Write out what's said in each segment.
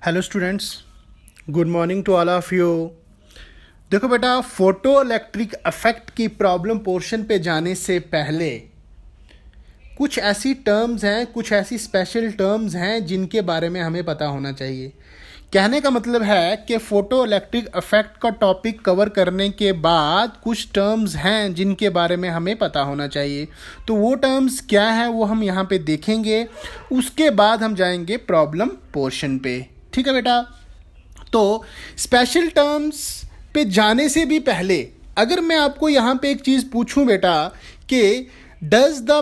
Hello students, good morning to all of you. देखो बेटा, photoelectric effect की problem portion पे जाने से पहले कुछ ऐसी टर्म्स हैं, कुछ ऐसी स्पेशल टर्म्स हैं जिनके बारे में हमें पता होना चाहिए। कहने का मतलब है कि फोटो इलेक्ट्रिक इफेक्ट का टॉपिक कवर करने के बाद कुछ टर्म्स हैं जिनके बारे में हमें पता होना चाहिए। तो वो टर्म्स क्या है वो हम यहाँ पे देखेंगे, उसके बाद हम जाएंगे प्रॉब्लम पोर्शन पे। ठीक है बेटा। तो स्पेशल टर्म्स पे जाने से भी पहले अगर मैं आपको यहाँ पे एक चीज़ पूछूं बेटा कि does the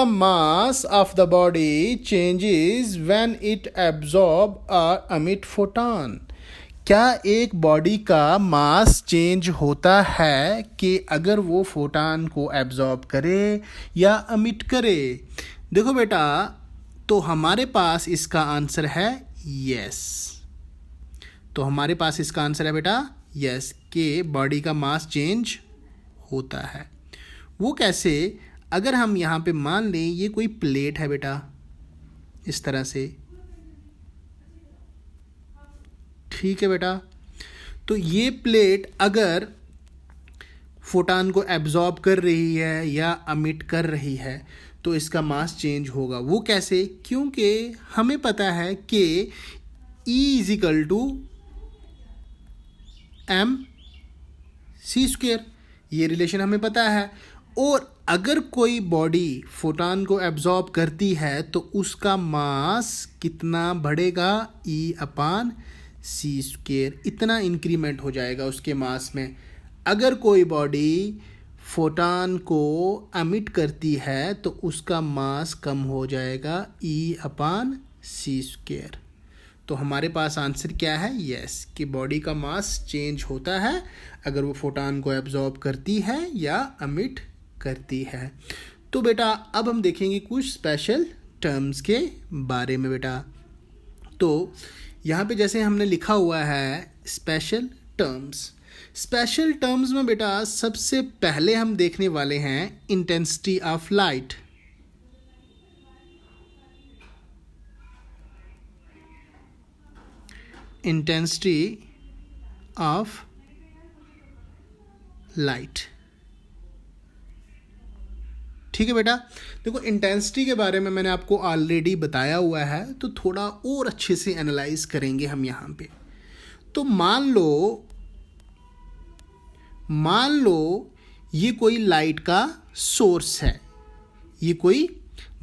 mass of the body changes when it absorb और अमिट फोटॉन। क्या एक बॉडी का मास चेंज होता है कि अगर वो फोटॉन को एब्जॉर्ब करे या अमिट करे? देखो बेटा, तो हमारे पास इसका आंसर है यस। तो हमारे पास इसका आंसर है बेटा यस कि बॉडी का मास चेंज होता है। वो कैसे? अगर हम यहाँ पे मान लें ये कोई प्लेट है बेटा, इस तरह से, ठीक है बेटा। तो ये प्लेट अगर फोटॉन को एब्जॉर्ब कर रही है या अमिट कर रही है तो इसका मास चेंज होगा। वो कैसे? क्योंकि हमें पता है कि E is equal to M C square, ये रिलेशन हमें पता है। और अगर कोई बॉडी फोटॉन को एब्जॉर्ब करती है तो उसका मास कितना बढ़ेगा? E अपान सी स्क्वेयर, इतना इंक्रीमेंट हो जाएगा उसके मास में। अगर कोई बॉडी फोटॉन को अमिट करती है तो उसका मास कम हो जाएगा E अपान सी स्क्वेयर। तो हमारे पास आंसर क्या है? यस, कि बॉडी का मास चेंज होता है अगर वो फोटॉन को एब्जॉर्ब करती है या अमिट करती है। तो बेटा अब हम देखेंगे कुछ स्पेशल टर्म्स के बारे में बेटा। तो यहाँ पे जैसे हमने लिखा हुआ है स्पेशल टर्म्स। स्पेशल टर्म्स में बेटा सबसे पहले हम देखने वाले हैं intensity of light. Intensity of light, ठीक है बेटा। देखो, इंटेंसिटी के बारे में मैंने आपको ऑलरेडी बताया हुआ है, तो थोड़ा और अच्छे से एनालाइज करेंगे हम यहाँ पे। तो मान लो ये कोई लाइट का सोर्स है, ये कोई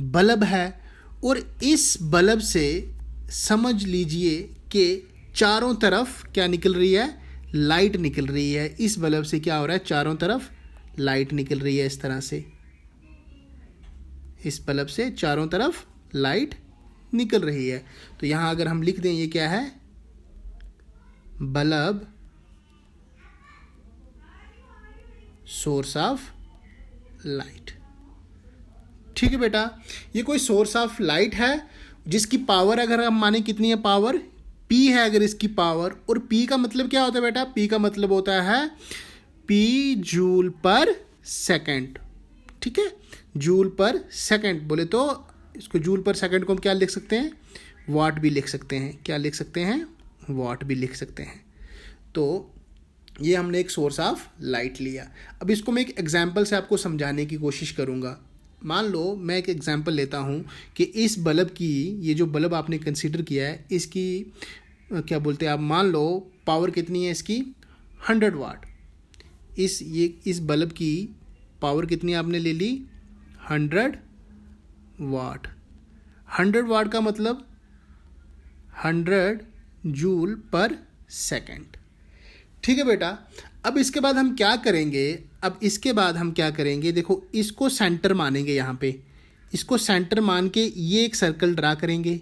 बल्ब है, और इस बल्ब से समझ लीजिए कि चारों तरफ क्या निकल रही है? लाइट निकल रही है। इस बल्ब से क्या हो रहा है? चारों तरफ लाइट निकल रही है। इस तरह से इस बल्ब से चारों तरफ लाइट निकल रही है। तो यहाँ अगर हम लिख दें ये क्या है? बल्ब सोर्स ऑफ लाइट, ठीक है बेटा। ये कोई सोर्स ऑफ लाइट है जिसकी पावर अगर हम माने कितनी है? पावर P है अगर इसकी पावर। और P का मतलब क्या होता है बेटा? P का मतलब होता है P जूल पर सेकंड, ठीक है। जूल पर सेकंड बोले तो इसको जूल पर सेकंड को हम क्या लिख सकते हैं? वाट भी लिख सकते हैं। क्या लिख सकते हैं? वाट भी लिख सकते हैं। तो ये हमने एक सोर्स ऑफ लाइट लिया। अब इसको मैं एक एग्जांपल से आपको समझाने की कोशिश करूँगा। मान लो मैं एक एग्जांपल लेता हूँ कि इस बल्ब की, ये जो बल्ब आपने कंसीडर किया है, इसकी क्या बोलते हैं आप, मान लो पावर कितनी है इसकी? 100 वाट। इस बल्ब की पावर कितनी आपने ले ली? 100 वाट। 100 वाट का मतलब 100 जूल पर सेकंड, ठीक है बेटा। अब इसके बाद हम क्या करेंगे? देखो, इसको सेंटर मानेंगे। यहाँ पे इसको सेंटर मान के ये एक सर्कल ड्रा करेंगे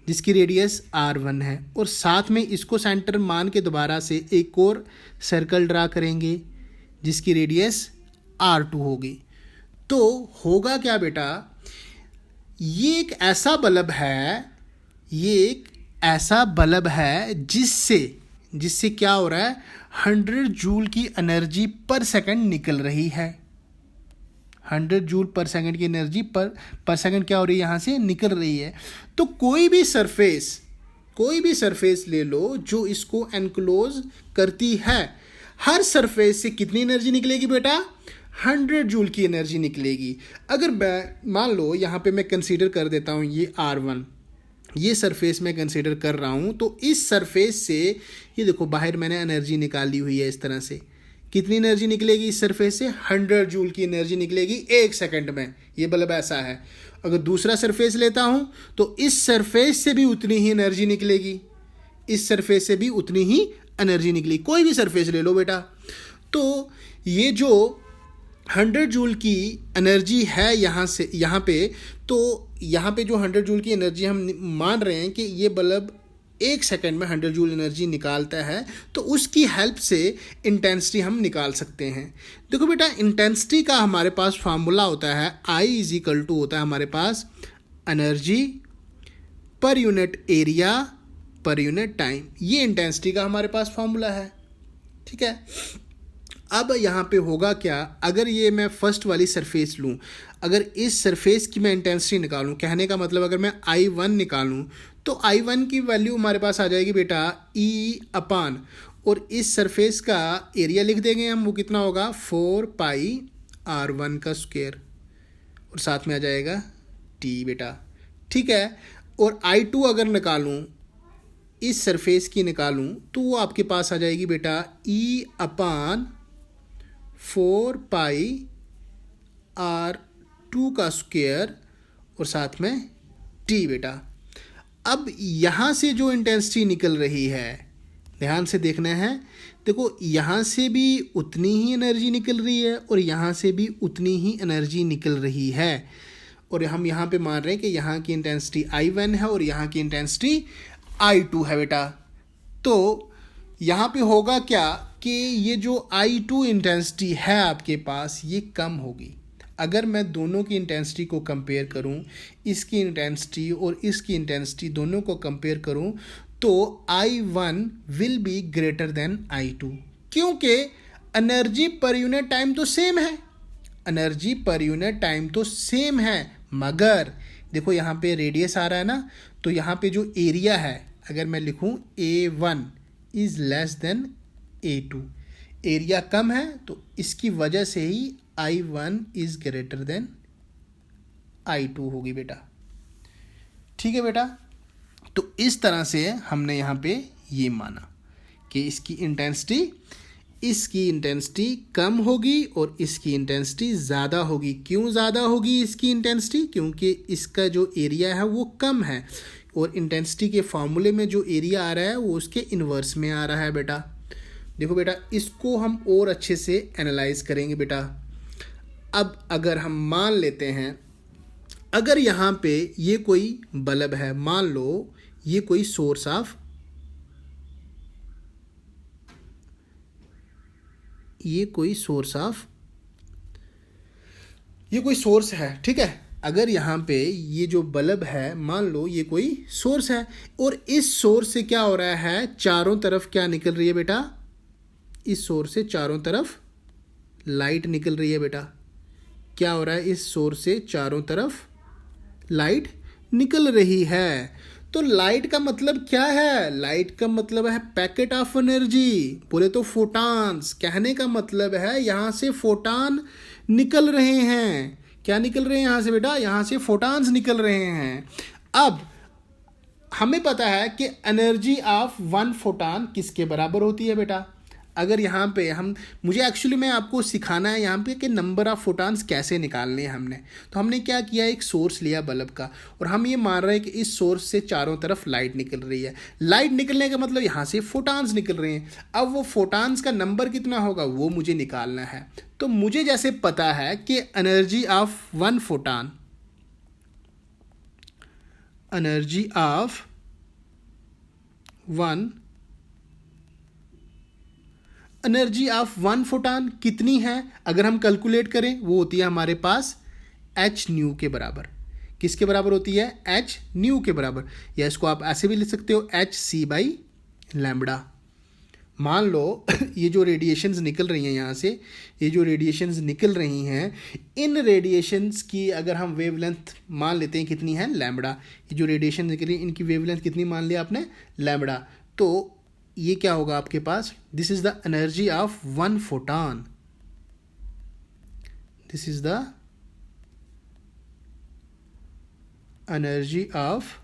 जिसकी रेडियस R1 है, और साथ में इसको सेंटर मान के दोबारा से एक और सर्कल ड्रा करेंगे जिसकी रेडियस R2 होगी। तो होगा क्या बेटा? ये एक ऐसा बल्ब है जिससे क्या हो रहा है? 100 जूल की एनर्जी पर सेकंड निकल रही है। 100 जूल पर सेकंड की एनर्जी पर सेकंड क्या हो रही है, यहाँ से निकल रही है। तो कोई भी सरफेस ले लो जो इसको एनक्लोज करती है, हर सरफेस से कितनी एनर्जी निकलेगी बेटा, 100 जूल की एनर्जी निकलेगी। अगर मान लो यहाँ पे मैं कंसीडर कर देता हूँ ये R1, ये सरफेस मैं कंसीडर कर रहा हूँ, तो इस सरफेस से ये देखो बाहर मैंने एनर्जी निकाली हुई है इस तरह से। कितनी एनर्जी निकलेगी इस सरफेस से, 100 जूल की एनर्जी निकलेगी 1 सेकंड में। ये बल्ब ऐसा है। अगर दूसरा सरफेस लेता हूँ तो इस सरफेस से भी उतनी ही एनर्जी निकलेगी, इस सरफेस से भी उतनी ही एनर्जी निकली। कोई भी सरफेस ले लो बेटा। तो ये जो 100 जूल की एनर्जी है यहाँ से यहाँ पे, तो यहाँ पे जो 100 जूल की एनर्जी हम मान रहे हैं कि ये बल्ब 1 सेकंड में 100 जूल एनर्जी निकालता है, तो उसकी हेल्प से इंटेंसिटी हम निकाल सकते हैं। देखो बेटा, इंटेंसिटी का हमारे पास फार्मूला होता है I = होता है हमारे पास energy per unit area per unit time. ये इंटेंसिटी का हमारे पास फार्मूला है, ठीक है। अब यहाँ पे होगा क्या, अगर ये मैं फर्स्ट वाली सरफेस लूँ, अगर इस सरफेस की मैं इंटेंसिटी निकालूँ, कहने का मतलब अगर मैं I1 निकालूँ तो I1 की वैल्यू हमारे पास आ जाएगी बेटा E/, और इस सरफेस का एरिया लिख देंगे हम, वो कितना होगा 4πr1 का स्क्वायर, और साथ में आ जाएगा T बेटा, ठीक है। और I2 अगर निकालूँ, इस सरफेस की निकालूँ, तो वो आपके पास आ जाएगी बेटा E/4πr2 का स्क्वायर, और साथ में T बेटा। अब यहाँ से जो इंटेंसिटी निकल रही है, ध्यान से देखना है, देखो यहाँ से भी उतनी ही एनर्जी निकल रही है और यहाँ से भी उतनी ही एनर्जी निकल रही है, और हम यहाँ पे मान रहे हैं कि यहाँ की इंटेंसिटी I1 है और यहाँ की इंटेंसिटी I2 है बेटा। तो यहाँ पे होगा क्या कि ये जो I2 इंटेंसिटी है आपके पास, ये कम होगी। अगर मैं दोनों की इंटेंसिटी को कंपेयर करूं, इसकी इंटेंसिटी और इसकी इंटेंसिटी दोनों को कंपेयर करूं, तो I1 will be greater than I2, क्योंकि एनर्जी पर यूनिट टाइम तो सेम है, एनर्जी पर यूनिट टाइम तो सेम है, मगर देखो यहाँ पे रेडियस आ रहा है ना, तो यहाँ पे जो एरिया है, अगर मैं लिखूँ A1 is less than A2, area कम है, तो इसकी वजह से ही I1 is greater than I2 होगी बेटा, ठीक है बेटा। तो इस तरह से हमने यहाँ पे ये माना कि इसकी इंटेंसिटी कम होगी और इसकी इंटेंसिटी ज़्यादा होगी। क्यों ज़्यादा होगी इसकी इंटेंसिटी, क्योंकि इसका जो एरिया है वो कम है, और इंटेंसिटी के फार्मूले में जो एरिया आ रहा है वो उसके इन्वर्स में आ रहा है बेटा। देखो बेटा, इसको हम और अच्छे से एनालाइज करेंगे बेटा। अब अगर हम मान लेते हैं, अगर यहाँ पे ये कोई बल्ब है, मान लो ये कोई सोर्स है, ठीक है। अगर यहाँ पे ये जो बल्ब है, मान लो ये कोई सोर्स है, और इस सोर्स से क्या हो रहा है, चारों तरफ क्या निकल रही है बेटा, इस सोर्स से चारों तरफ लाइट निकल रही है बेटा। क्या हो रहा है, इस सोर्स से चारों तरफ लाइट निकल रही है। तो लाइट का मतलब क्या है, लाइट का मतलब है पैकेट ऑफ एनर्जी, बोले तो फोटॉन्स। कहने का मतलब है यहाँ से फोटॉन निकल रहे हैं। क्या निकल रहे हैं यहाँ से बेटा, यहाँ से फोटॉन्स निकल रहे हैं। अब हमें पता है कि एनर्जी ऑफ 1 फोटॉन किसके बराबर होती है बेटा। अगर यहाँ पे मुझे एक्चुअली में आपको सिखाना है यहाँ पे कि नंबर ऑफ फोटॉन्स कैसे निकालने हैं हमने। तो हमने क्या किया, एक सोर्स लिया बल्ब का, और हम ये मान रहे हैं कि इस सोर्स से चारों तरफ लाइट निकल रही है। लाइट निकलने का मतलब यहाँ से फोटॉन्स निकल रहे हैं। अब वो फोटॉन्स का नंबर कितना होगा वो मुझे निकालना है। तो मुझे जैसे पता है कि एनर्जी ऑफ 1 फोटॉन कितनी है, अगर हम कैलकुलेट करें, वो होती है हमारे पास h न्यू के बराबर। किसके बराबर होती है, h न्यू के बराबर, या इसको आप ऐसे भी लिख सकते हो hc/λ। मान लो ये जो रेडिएशंस निकल रही हैं यहाँ से, ये जो रेडिएशंस निकल रही हैं, इन रेडिएशंस की अगर हम वेवलेंथ मान लेते हैं कितनी है, लैम्बडा। ये जो रेडिएशन निकल रही है इनकी वेवलेंथ कितनी मान लिया आपने, लैम्बडा। तो ये क्या होगा आपके पास, this is the energy of one photon, this is the energy of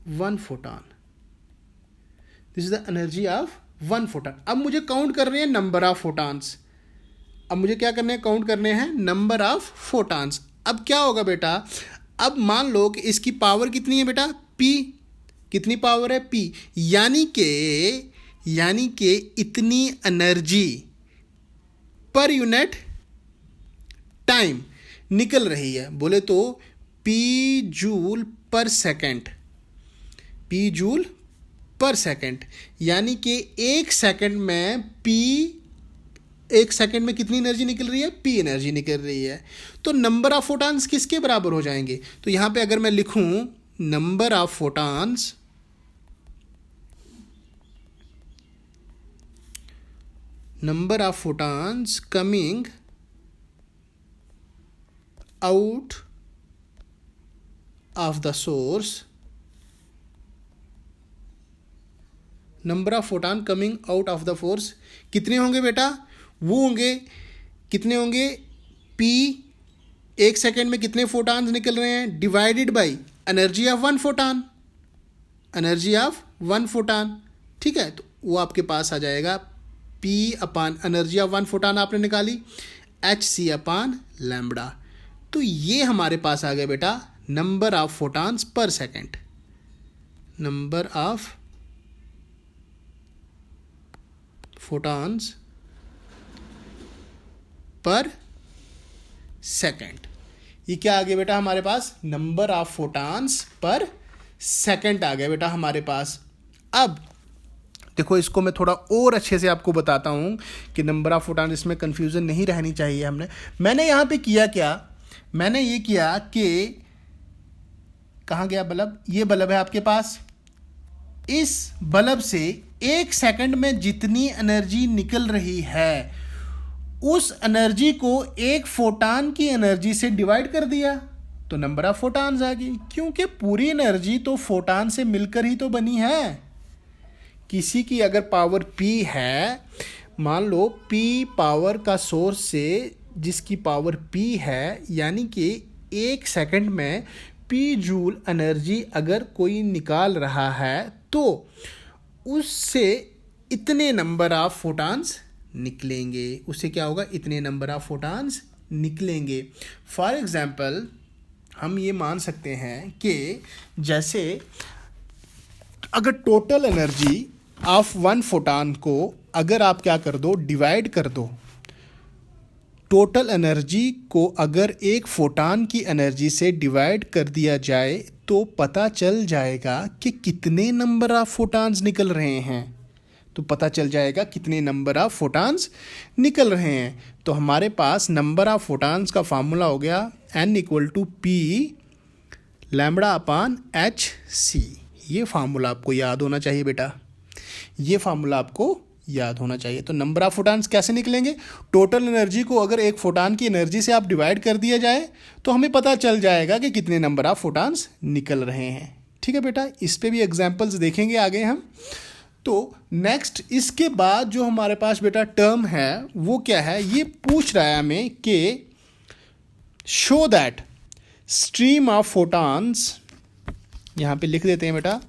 one photon, this is the energy of one photon. अब मुझे काउंट कर रहे हैं नंबर ऑफ फोटॉन्स, अब मुझे क्या करने हैं, काउंट करने हैं नंबर ऑफ फोटॉन्स। अब क्या होगा बेटा, अब मान लो कि इसकी पावर कितनी है बेटा, P, कितनी पावर है, P, यानी कि इतनी एनर्जी पर यूनिट टाइम निकल रही है। बोले तो P जूल पर सेकेंड, P जूल पर सेकेंड, यानी कि एक सेकेंड में एक सेकेंड में कितनी एनर्जी निकल रही है, P एनर्जी निकल रही है। तो नंबर ऑफ फोटॉन्स किसके बराबर हो जाएंगे, तो यहां पे अगर मैं लिखूं number of photons, number of photons coming out of the source, number of photon coming out of the force कितने होंगे बेटा, वो होंगे, कितने होंगे, P एक सेकेंड में कितने फोटॉन्स निकल रहे हैं, divided by energy of one photon, energy of one photon. ठीक है, तो वो आपके पास आ जाएगा P upon energy of one photon आपने निकाली, hc अपान लैम्बडा। तो ये हमारे पास आ गया बेटा number of photons per second, number of photons per second. ये क्या आ गया बेटा हमारे पास, number of photons per second आ गया बेटा हमारे पास। अब देखो इसको मैं थोड़ा और अच्छे से आपको बताता हूं कि नंबर ऑफ फोटॉन्स, इसमें कंफ्यूजन नहीं रहनी चाहिए। मैंने यहां पे किया क्या, मैंने ये किया कि कहाँ गया बल्ब, ये बल्ब है आपके पास, इस बल्ब से एक सेकंड में जितनी एनर्जी निकल रही है उस एनर्जी को एक फोटॉन की एनर्जी से डिवाइड कर दिया, तो नंबर ऑफ फोटॉन्स आ गई। क्योंकि पूरी एनर्जी तो फोटॉन से मिलकर ही तो बनी है। किसी की अगर पावर P है, मान लो P पावर का सोर्स से जिसकी पावर P है, यानी कि एक सेकंड में P जूल एनर्जी अगर कोई निकाल रहा है तो उससे इतने नंबर ऑफ फोटॉन्स निकलेंगे, उससे क्या होगा, इतने नंबर ऑफ फोटॉन्स निकलेंगे। फॉर एग्जांपल हम ये मान सकते हैं कि जैसे अगर total energy of one photon को अगर आप क्या कर दो, डिवाइड कर दो, टोटल एनर्जी को अगर एक फोटॉन की एनर्जी से डिवाइड कर दिया जाए तो पता चल जाएगा कि कितने नंबर ऑफ फोटॉन्स निकल रहे हैं, तो पता चल जाएगा कितने नंबर ऑफ फोटॉन्स निकल रहे हैं। तो हमारे पास नंबर ऑफ फोटॉन्स का फार्मूला हो गया n = P लैम्बडा अपान hc। ये फार्मूला आपको याद होना चाहिए बेटा, ये फार्मूला आपको याद होना चाहिए। तो नंबर ऑफ फोटॉन्स कैसे निकलेंगे, टोटल एनर्जी को अगर एक फोटॉन की एनर्जी से आप डिवाइड कर दिया जाए तो हमें पता चल जाएगा कि कितने नंबर ऑफ फोटॉन्स निकल रहे हैं। ठीक है बेटा, इस पे भी एग्जांपल्स देखेंगे आगे हम। तो नेक्स्ट इसके बाद जो हमारे पास बेटा टर्म है वो क्या है, ये पूछ रहा है हमें कि show that stream of photons, यहाँ पे लिख देते हैं बेटा,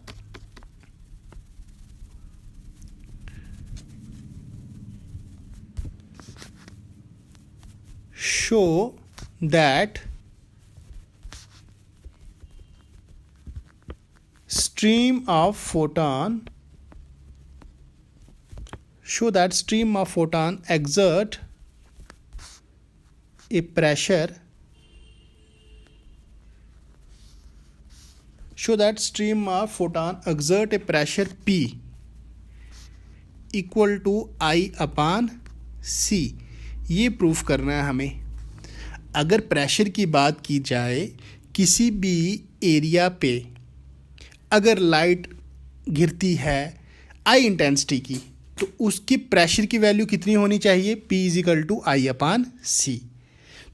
show that stream of photon exert a pressure, P equal to I upon C। ये प्रूफ करना है हमें। अगर प्रेशर की बात की जाए किसी भी एरिया पे, अगर लाइट गिरती है, आई इंटेंसिटी की, तो उसकी प्रेशर की वैल्यू कितनी होनी चाहिए, P इजिकल टू आई अपान सी।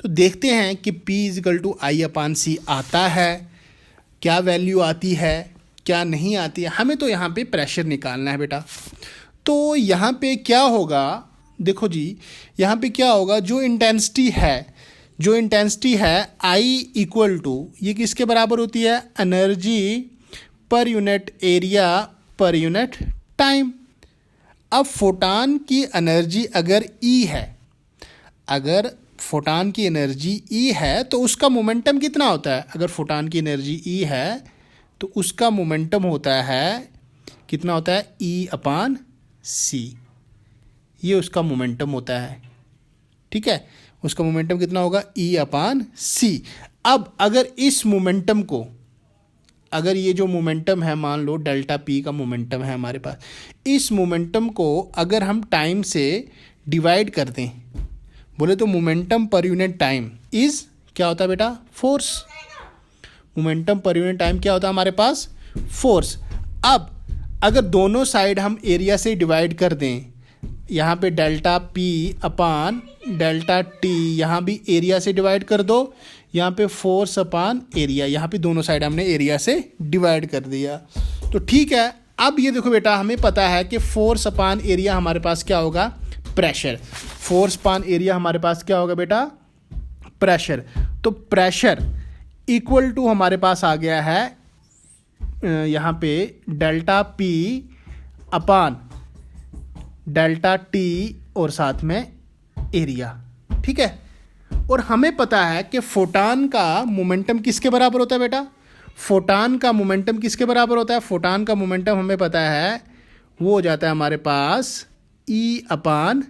तो देखते हैं कि P इजिकल टू आई अपान सी आता है, क्या वैल्यू आती है, क्या नहीं आती है। हमें तो यहाँ पे प्रेशर निकालना है बेटा। तो यहाँ पे क्या होगा, देखो जी, यहाँ पे क्या होगा, जो इंटेंसिटी है आई इक्वल टू, ये किसके बराबर होती है, energy per unit area per unit time. अब फोटान की एनर्जी अगर E है, अगर फोटान की एनर्जी E है तो उसका मोमेंटम कितना होता है, अगर फोटान की एनर्जी E है तो उसका मोमेंटम होता है, कितना होता है, E अपान सी। ये उसका मोमेंटम होता है, ठीक है, उसका मोमेंटम कितना होगा, E अपान सी। अब अगर इस मोमेंटम को, अगर ये जो मोमेंटम है, मान लो डेल्टा पी का मोमेंटम है हमारे पास, इस मोमेंटम को अगर हम टाइम से डिवाइड कर दें, बोले तो मोमेंटम पर यूनिट टाइम इज क्या होता है बेटा, फोर्स। मोमेंटम पर यूनिट टाइम क्या होता है हमारे पास, फोर्स। अब अगर दोनों साइड हम एरिया से डिवाइड कर दें, यहाँ पे डेल्टा पी अपान डेल्टा टी, यहाँ भी एरिया से डिवाइड कर दो, यहाँ पे फोर्स अपान एरिया, यहाँ पे दोनों साइड हमने एरिया से डिवाइड कर दिया। तो ठीक है, अब ये देखो बेटा, हमें पता है कि फोर्स अपान एरिया हमारे पास क्या होगा, प्रेशर। फोर्स अपान एरिया हमारे पास क्या होगा बेटा, प्रेशर। तो प्रेशर इक्वल टू हमारे पास आ गया है यहाँ पे डेल्टा पी अपान डेल्टा टी और साथ में एरिया, ठीक है। और हमें पता है कि फोटान का मोमेंटम किसके बराबर होता है बेटा, फोटान का मोमेंटम किसके बराबर होता है, फोटान का मोमेंटम हमें पता है वो हो जाता है हमारे पास E अपान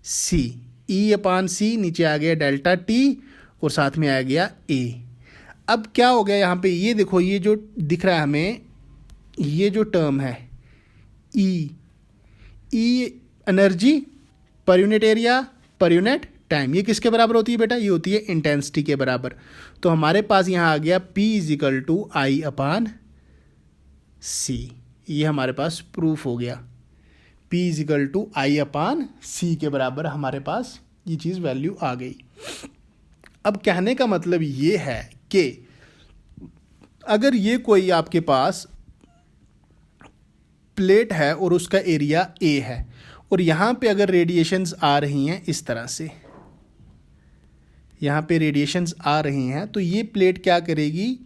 सी। E अपान सी, नीचे आ गया डेल्टा टी और साथ में आ गया A। अब क्या हो गया यहाँ पे, ये देखो, ये जो दिख रहा है हमें, ये जो टर्म है E energy per unit area per unit time, ये किसके बराबर होती है बेटा, ये होती है इंटेंसिटी के बराबर। तो हमारे पास यहाँ आ गया P इजिकल टू आई अपान सी। ये हमारे पास प्रूफ हो गया, P इजिकल टू आई अपान सी के बराबर हमारे पास ये चीज़ वैल्यू आ गई। अब कहने का मतलब ये है कि अगर ये कोई आपके पास प्लेट है और उसका एरिया A है, और यहाँ पे अगर रेडिएशंस आ रही हैं इस तरह से, यहाँ पे रेडिएशंस आ रही हैं, तो ये प्लेट क्या करेगी,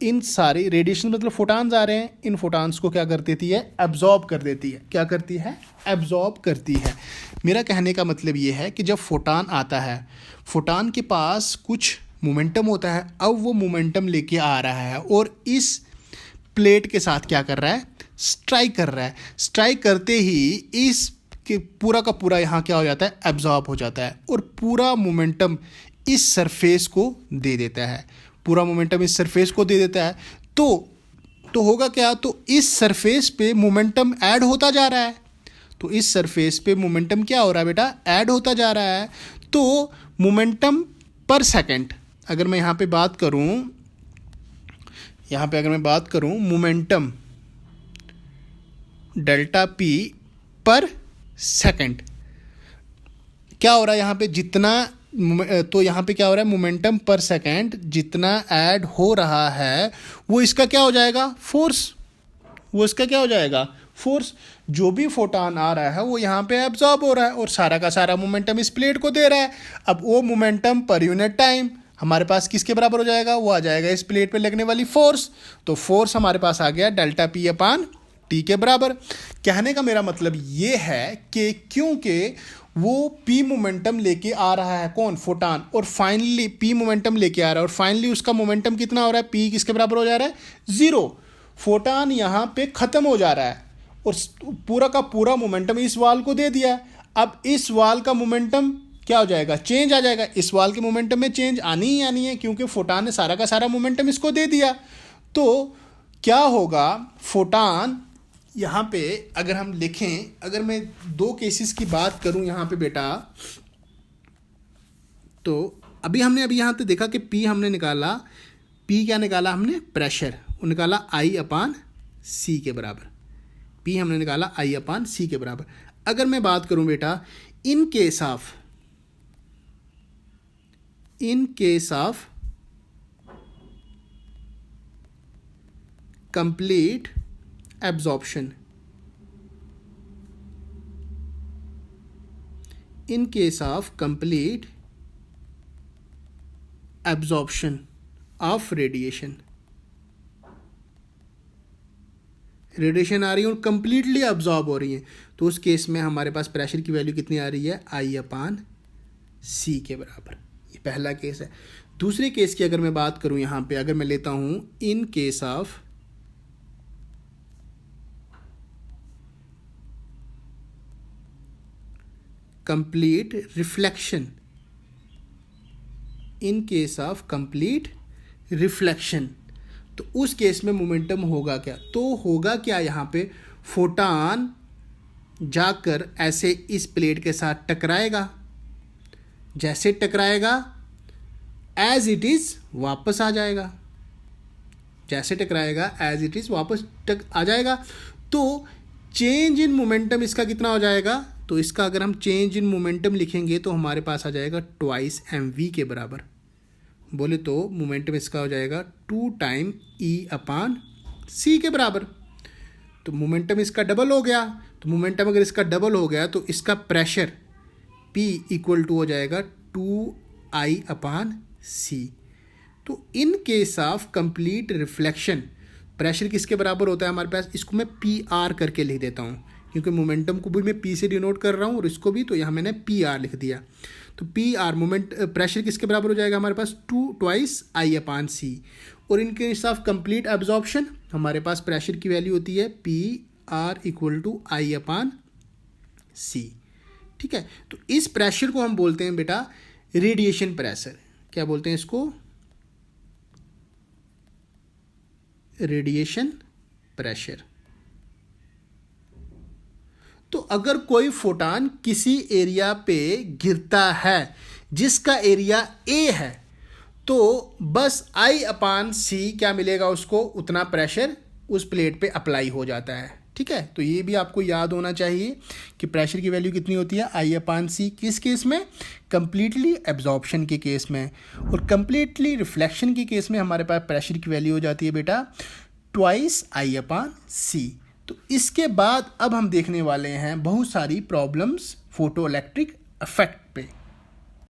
इन सारे रेडिएशन मतलब फोटान्स आ रहे हैं, इन फोटान्स को क्या कर देती है, एब्जॉर्ब कर देती है। क्या करती है, एब्जॉर्ब करती है। मेरा कहने का मतलब ये है कि जब फोटान आता है, फोटान के पास कुछ मोमेंटम होता है, अब वो मोमेंटम लेके आ रहा है और इस प्लेट के साथ क्या कर रहा है, स्ट्राइक कर रहा है। स्ट्राइक करते ही इस के पूरा का पूरा यहाँ क्या हो जाता है, एब्जॉर्ब हो जाता है और पूरा मोमेंटम इस सरफेस को दे देता है, पूरा मोमेंटम इस सरफेस को दे देता है। तो होगा क्या, तो इस सरफेस पे मोमेंटम ऐड होता जा रहा है, तो इस सरफेस पे मोमेंटम क्या हो रहा है बेटा, ऐड होता जा रहा है। तो मोमेंटम पर सेकंड, अगर मैं यहाँ पे बात करूँ, यहाँ पे अगर मैं बात करूँ मोमेंटम डेल्टा पी पर सेकंड, क्या हो रहा है यहाँ पे, जितना, तो यहाँ पे क्या हो रहा है, मोमेंटम पर सेकंड जितना ऐड हो रहा है वो इसका क्या हो जाएगा, फोर्स। वो इसका क्या हो जाएगा, फोर्स। जो भी फोटान आ रहा है वो यहाँ पे एब्जॉर्ब हो रहा है और सारा का सारा मोमेंटम इस प्लेट को दे रहा है। अब वो मोमेंटम पर यूनिट टाइम हमारे पास किसके बराबर हो जाएगा, वो आ जाएगा इस प्लेट पे लगने वाली फोर्स। तो फोर्स हमारे पास आ गया डेल्टा पी अपान टी के बराबर। कहने का मेरा मतलब ये है कि क्योंकि वो पी मोमेंटम लेके आ रहा है, कौन, फोटान, और फाइनली पी मोमेंटम लेके आ रहा है और फाइनली उसका मोमेंटम कितना हो रहा है, पी किसके बराबर हो जा रहा है, ज़ीरो। फोटान यहाँ पे ख़त्म हो जा रहा है और पूरा का पूरा मोमेंटम इस वाल को दे दिया। अब इस वाल का मोमेंटम क्या हो जाएगा, चेंज आ जाएगा। इस वाल के मोमेंटम में चेंज आनी ही आनी है क्योंकि फोटान ने सारा का सारा मोमेंटम इसको दे दिया। तो क्या होगा, फोटान यहाँ पे अगर हम लिखें, अगर मैं दो केसेस की बात करूँ यहाँ पे बेटा, तो अभी यहाँ पे देखा कि P हमने निकाला, P क्या निकाला हमने, प्रेशर, वो निकाला I अपान C के बराबर, P हमने निकाला I/C के बराबर। अगर मैं बात करूं बेटा in case of complete absorption, in case of complete absorption of radiation आ रही है और कंप्लीटली अब्जॉर्ब हो रही है, तो उस केस में हमारे पास प्रेशर की वैल्यू कितनी आ रही है I/C के बराबर। ये पहला केस है। दूसरे केस की अगर मैं बात करूं यहाँ पे, अगर मैं लेता हूं in case of complete reflection, in case of complete reflection, तो उस केस में मोमेंटम होगा क्या? तो होगा क्या यहाँ पे, फोटॉन जाकर ऐसे इस प्लेट के साथ टकराएगा, जैसे टकराएगा एज इट इज वापस आ जाएगा, जैसे टकराएगा एज इट इज वापस आ जाएगा। तो चेंज इन मोमेंटम इसका कितना हो जाएगा? तो इसका अगर हम चेंज इन मोमेंटम लिखेंगे तो हमारे पास आ जाएगा 2 mv के बराबर। बोले तो मोमेंटम इसका हो जाएगा 2 टाइम E/C के बराबर। तो मोमेंटम इसका डबल हो गया, तो मोमेंटम अगर इसका डबल हो गया तो इसका प्रेशर P इक्वल टू हो जाएगा 2I/C। तो in case of complete reflection pressure किसके बराबर होता है हमारे पास? इसको मैं PR करके लिख देता हूँ, क्योंकि मोमेंटम को भी मैं P से डिनोट कर रहा हूँ और इसको भी, तो यहाँ मैंने PR लिख दिया। तो PR प्रेशर किसके बराबर हो जाएगा हमारे पास? 2 I/C। और in case of complete absorption हमारे पास प्रेशर की वैल्यू होती है PR इक्वल टू I/C। ठीक है, तो इस प्रेशर को हम बोलते हैं बेटा रेडिएशन प्रेशर। क्या बोलते हैं इसको? Radiation pressure. तो अगर कोई फोटॉन किसी एरिया पे गिरता है जिसका एरिया A है, तो बस I/C क्या मिलेगा उसको? उतना प्रेशर उस प्लेट पे अप्लाई हो जाता है। ठीक है, तो ये भी आपको याद होना चाहिए कि प्रेशर की वैल्यू कितनी होती है I/C। किस केस में? कंप्लीटली एब्जॉर्प्शन के केस में। और कंप्लीटली रिफ्लेक्शन के केस में हमारे पास प्रेशर की वैल्यू हो जाती है बेटा 2 I/C। तो इसके बाद अब हम देखने वाले हैं बहुत सारी प्रॉब्लम्स फोटो इलेक्ट्रिक इफेक्ट